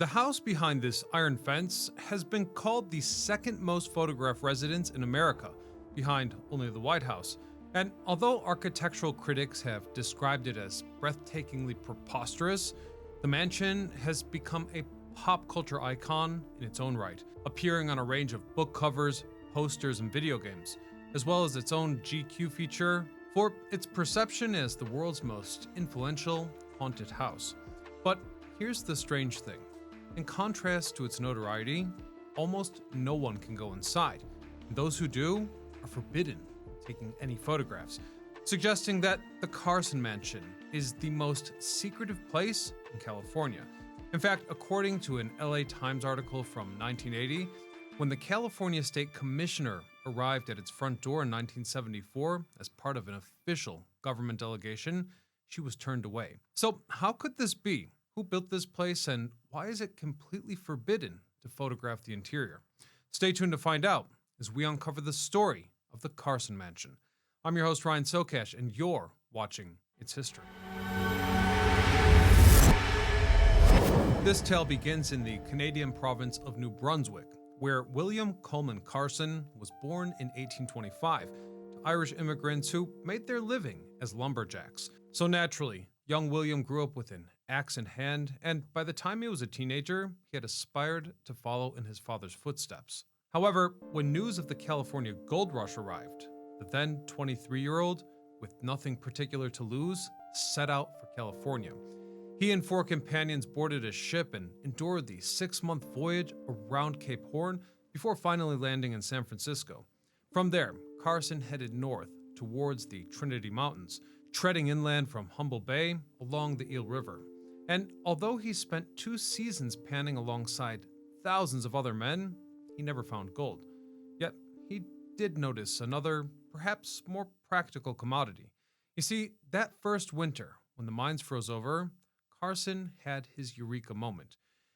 The house behind this iron fence has been called the second most photographed residence in America, behind only the White House. And although architectural critics have described it as breathtakingly preposterous, the mansion has become a pop culture icon in its own right, appearing on a range of book covers, posters, and video games, as well as its own GQ feature for its perception as the world's most influential haunted house. But here's the strange thing. In contrast to its notoriety, almost no one can go inside, and those who do are forbidden from taking any photographs, suggesting that the Carson Mansion is the most secretive place in California. In fact, according to an LA Times article from 1980, when the California State Commissioner arrived at its front door in 1974 as part of an official government delegation, she was turned away. So how could this be? Who built this place, and why is it completely forbidden to photograph the interior? Stay tuned to find out as we uncover the story of the Carson Mansion. I'm your host, Ryan Sokash, and you're watching It's History. This tale begins in the Canadian province of New Brunswick, where William Carson was born in 1825 to Irish immigrants who made their living as lumberjacks. So naturally, young William grew up with an axe in hand, and by the time he was a teenager, he had aspired to follow in his father's footsteps. However, when news of the California gold rush arrived, the then 23-year-old, with nothing particular to lose, set out for California. He and 4 companions boarded a ship and endured the 6-month voyage around Cape Horn before finally landing in San Francisco. From there, Carson headed north towards the Trinity Mountains, treading inland from Humble Bay along the Eel River. And although he spent 2 seasons panning alongside thousands of other men, he never found gold. Yet he did notice another, perhaps more practical commodity. You see, that first winter, when the mines froze over, Carson had his Eureka moment.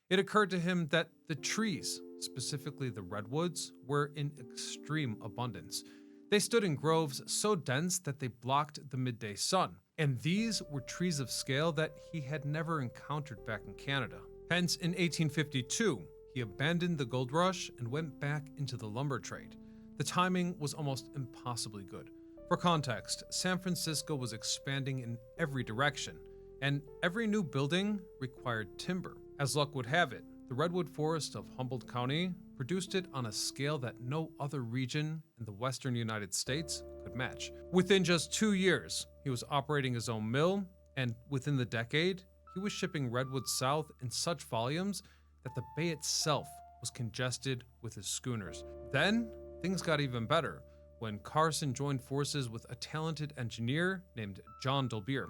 It occurred to him that the trees, specifically the redwoods, were in extreme abundance. They stood in groves so dense that they blocked the midday sun, and these were trees of scale that he had never encountered back in Canada. Hence, in 1852, he abandoned the gold rush and went back into the lumber trade. The timing was almost impossibly good. For context, San Francisco was expanding in every direction, and every new building required timber. As luck would have it, the redwood forest of Humboldt County produced it on a scale that no other region in the western United States could match. Within just 2 years, he was operating his own mill, and within the decade, he was shipping redwood south in such volumes that the bay itself was congested with his schooners. Then, things got even better when Carson joined forces with a talented engineer named John Dolbear.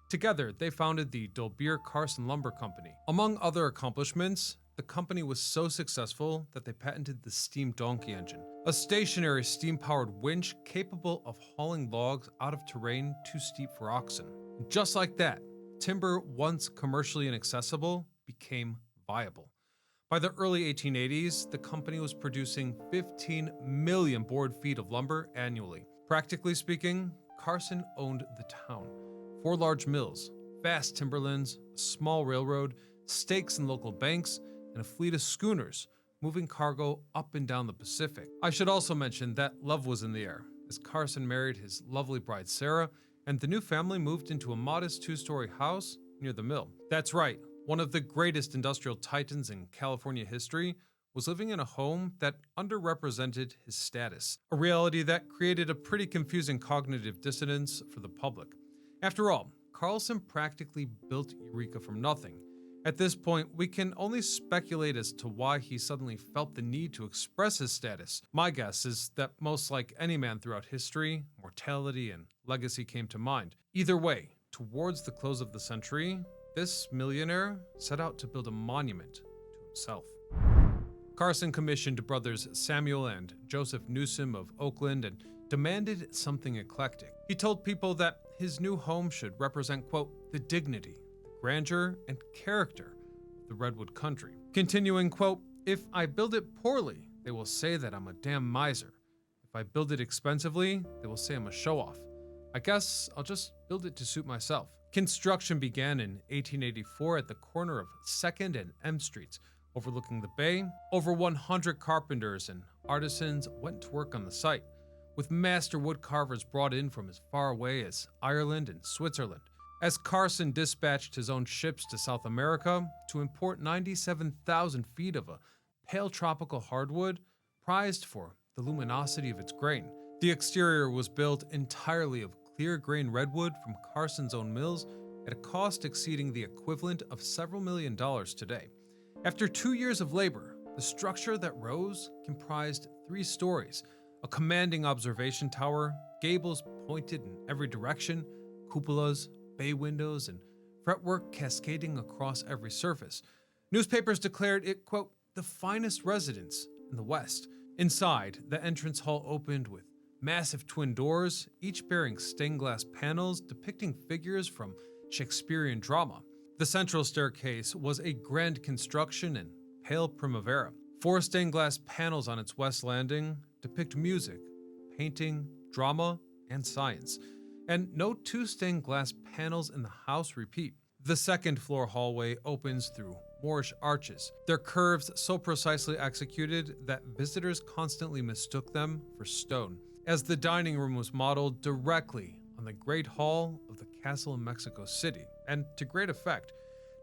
Together, they founded the Dolbear Carson Lumber Company. Among other accomplishments, the company was so successful that they patented the steam donkey engine, a stationary steam-powered winch capable of hauling logs out of terrain too steep for oxen. Just like that, timber, once commercially inaccessible, became viable. By the early 1880s, the company was producing 15 million board feet of lumber annually. Practically speaking, Carson owned the town. 4 large mills, vast timberlands, a small railroad, stakes in local banks, and a fleet of schooners moving cargo up and down the Pacific. I should also mention that love was in the air, as Carson married his lovely bride Sarah, and the new family moved into a modest 2-story house near the mill. That's right, one of the greatest industrial titans in California history was living in a home that underrepresented his status, a reality that created a pretty confusing cognitive dissonance for the public. After all, Carson practically built Eureka from nothing. At this point, we can only speculate as to why he suddenly felt the need to express his status. My guess is that most like any man throughout history, mortality and legacy came to mind. Either way, towards the close of the century, this millionaire set out to build a monument to himself. Carson commissioned brothers Samuel and Joseph Newsom of Oakland and demanded something eclectic. He told people that his new home should represent, quote, the dignity, grandeur, and character of the redwood country. Continuing, quote, if I build it poorly, they will say that I'm a damn miser. If I build it expensively, they will say I'm a show-off. I guess I'll just build it to suit myself. Construction began in 1884 at the corner of 2nd and M Streets, overlooking the bay. Over 100 carpenters and artisans went to work on the site, with master wood carvers brought in from as far away as Ireland and Switzerland. As Carson dispatched his own ships to South America to import 97,000 feet of a pale tropical hardwood, prized for the luminosity of its grain. The exterior was built entirely of clear grain redwood from Carson's own mills at a cost exceeding the equivalent of several $1,000,000 today. After 2 years of labor, the structure that rose comprised 3 stories, a commanding observation tower, gables pointed in every direction, cupolas, bay windows, and fretwork cascading across every surface. Newspapers declared it, quote, the finest residence in the West. Inside, the entrance hall opened with massive twin doors, each bearing stained glass panels depicting figures from Shakespearean drama. The central staircase was a grand construction in pale primavera. 4 stained glass panels on its west landing depict music, painting, drama, and science. And no 2 stained glass panels in the house repeat. The second floor hallway opens through Moorish arches, their curves so precisely executed that visitors constantly mistook them for stone, as the dining room was modeled directly on the Great Hall of the castle in Mexico City, and to great effect.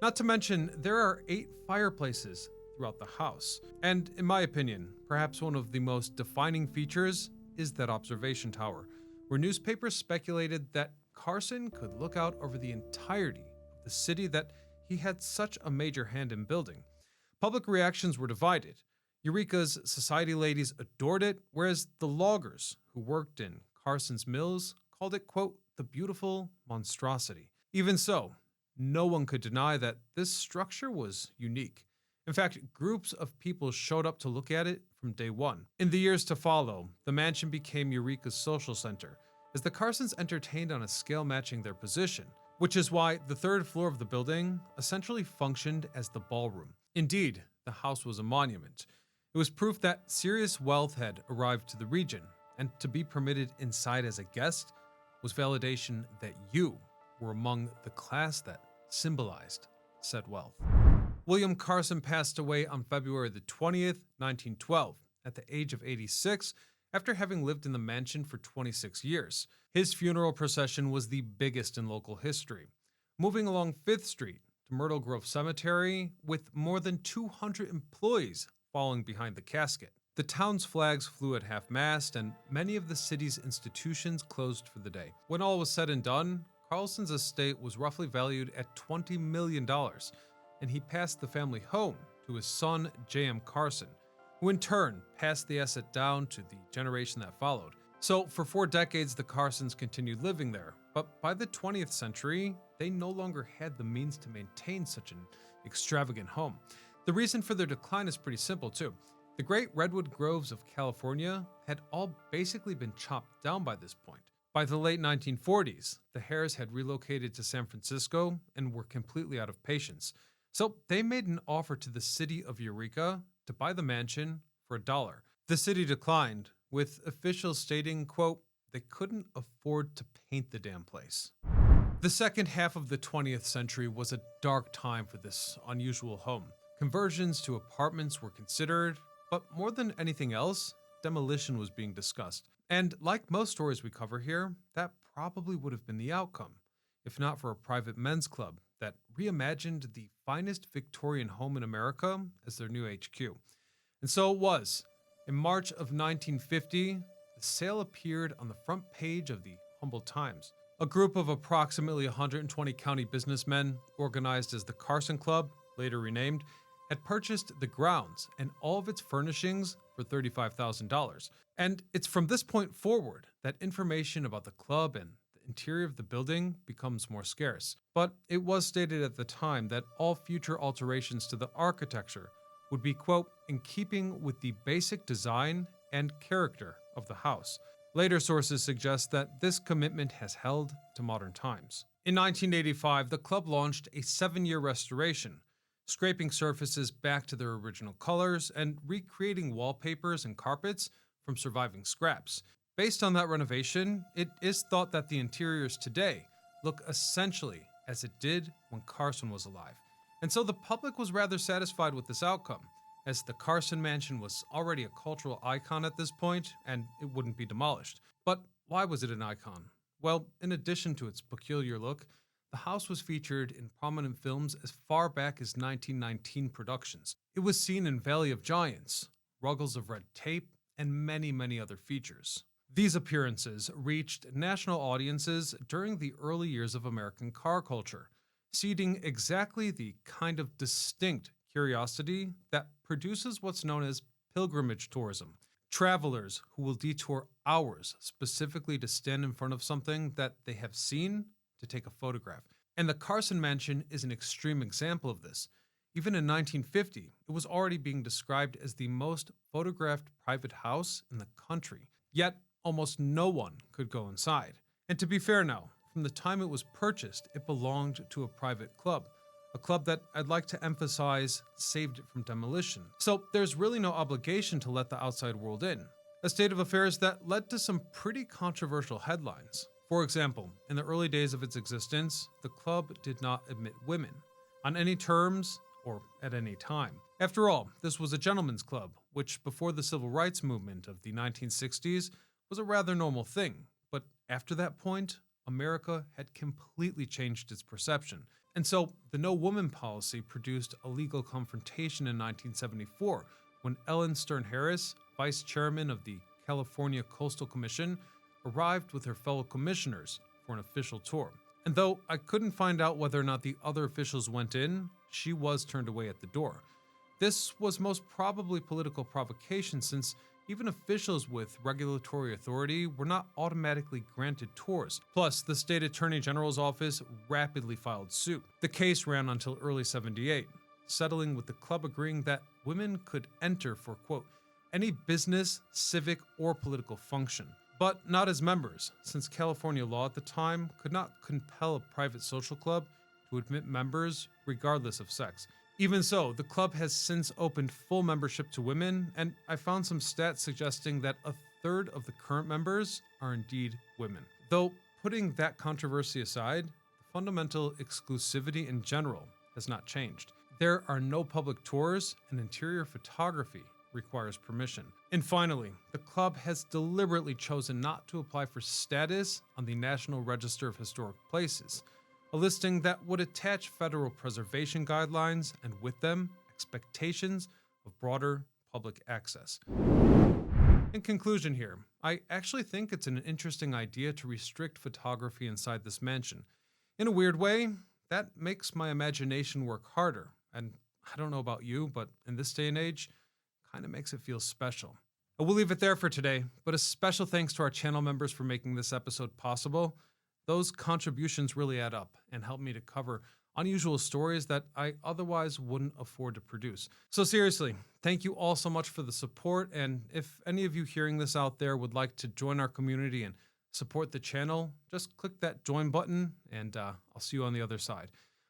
Not to mention, there are 8 fireplaces throughout the house. And in my opinion, perhaps one of the most defining features is that observation tower, where newspapers speculated that Carson could look out over the entirety of the city that he had such a major hand in building. Public reactions were divided. Eureka's society ladies adored it, whereas the loggers who worked in Carson's mills called it, quote, the beautiful monstrosity. Even so, no one could deny that this structure was unique. In fact, groups of people showed up to look at it from day one. In the years to follow, the mansion became Eureka's social center, as the Carsons entertained on a scale matching their position, which is why the 3rd floor of the building essentially functioned as the ballroom. Indeed, the house was a monument. It was proof that serious wealth had arrived to the region, and to be permitted inside as a guest was validation that you were among the class that symbolized said wealth. William Carson passed away on February the 20th, 1912, at the age of 86, after having lived in the mansion for 26 years. His funeral procession was the biggest in local history, moving along 5th Street to Myrtle Grove Cemetery with more than 200 employees following behind the casket. The town's flags flew at half-mast, and many of the city's institutions closed for the day. When all was said and done, Carlson's estate was roughly valued at $20 million, and he passed the family home to his son, J.M. Carson, who in turn passed the asset down to the generation that followed. So for 4 decades, the Carsons continued living there, but by the 20th century, they no longer had the means to maintain such an extravagant home. The reason for their decline is pretty simple too. The great redwood groves of California had all basically been chopped down by this point. By the late 1940s, the Hares had relocated to San Francisco and were completely out of patience. So they made an offer to the city of Eureka to buy the mansion for $1. The city declined, with officials stating, quote, they couldn't afford to paint the damn place. The second half of the 20th century was a dark time for this unusual home. Conversions to apartments were considered, but more than anything else, demolition was being discussed. And like most stories we cover here, that probably would have been the outcome, if not for a private men's club that reimagined the finest Victorian home in America as their new HQ. And so it was. In March of 1950, the sale appeared on the front page of the Humboldt Times. A group of approximately 120 county businessmen, organized as the Carson Club, later renamed, had purchased the grounds and all of its furnishings for $35,000. And it's from this point forward that information about the club and the interior of the building becomes more scarce. But it was stated at the time that all future alterations to the architecture would be, quote, in keeping with the basic design and character of the house. Later sources suggest that this commitment has held to modern times. In 1985, the club launched a 7-year restoration, scraping surfaces back to their original colors and recreating wallpapers and carpets from surviving scraps. Based on that renovation, it is thought that the interiors today look essentially as it did when Carson was alive. And so the public was rather satisfied with this outcome, as the Carson Mansion was already a cultural icon at this point, and it wouldn't be demolished. But why was it an icon? Well, in addition to its peculiar look, the house was featured in prominent films as far back as 1919 productions. It was seen in Valley of Giants, Ruggles of Red Tape, and many, many other features. These appearances reached national audiences during the early years of American car culture, seeding exactly the kind of distinct curiosity that produces what's known as pilgrimage tourism. Travelers who will detour hours specifically to stand in front of something that they have seen to take a photograph. And the Carson Mansion is an extreme example of this. Even in 1950, it was already being described as the most photographed private house in the country. Yet, almost no one could go inside. And to be fair now, from the time it was purchased, it belonged to a private club. A club that I'd like to emphasize saved it from demolition. So there's really no obligation to let the outside world in. A state of affairs that led to some pretty controversial headlines. For example, in the early days of its existence, the club did not admit women, on any terms or at any time. After all, this was a gentleman's club, which before the civil rights movement of the 1960s was a rather normal thing. But after that point, America had completely changed its perception. And so the no woman policy produced a legal confrontation in 1974 when Ellen Stern Harris, vice chairman of the California Coastal Commission, arrived with her fellow commissioners for an official tour. And though I couldn't find out whether or not the other officials went in, she was turned away at the door. This was most probably political provocation, since even officials with regulatory authority were not automatically granted tours. Plus, the state attorney general's office rapidly filed suit. The case ran until early '78, settling with the club agreeing that women could enter for, quote, any business, civic, or political function, but not as members, since California law at the time could not compel a private social club to admit members regardless of sex. Even so, the club has since opened full membership to women, and I found some stats suggesting that a third of the current members are indeed women. Though, putting that controversy aside, the fundamental exclusivity in general has not changed. There are no public tours, and interior photography requires permission. And finally, the club has deliberately chosen not to apply for status on the National Register of Historic Places, a listing that would attach federal preservation guidelines and with them, expectations of broader public access. In conclusion here, I actually think it's an interesting idea to restrict photography inside this mansion. In a weird way, that makes my imagination work harder, and I don't know about you, but in this day and age, kind of makes it feel special. I will leave it there for today, but a special thanks to our channel members for making this episode possible. Those contributions really add up and help me to cover unusual stories that I otherwise wouldn't afford to produce. So seriously, thank you all so much for the support, and if any of you hearing this out there would like to join our community and support the channel, just click that join button and I'll see you on the other side.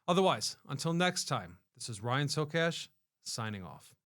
Otherwise, until next time, this is Ryan Sokash signing off.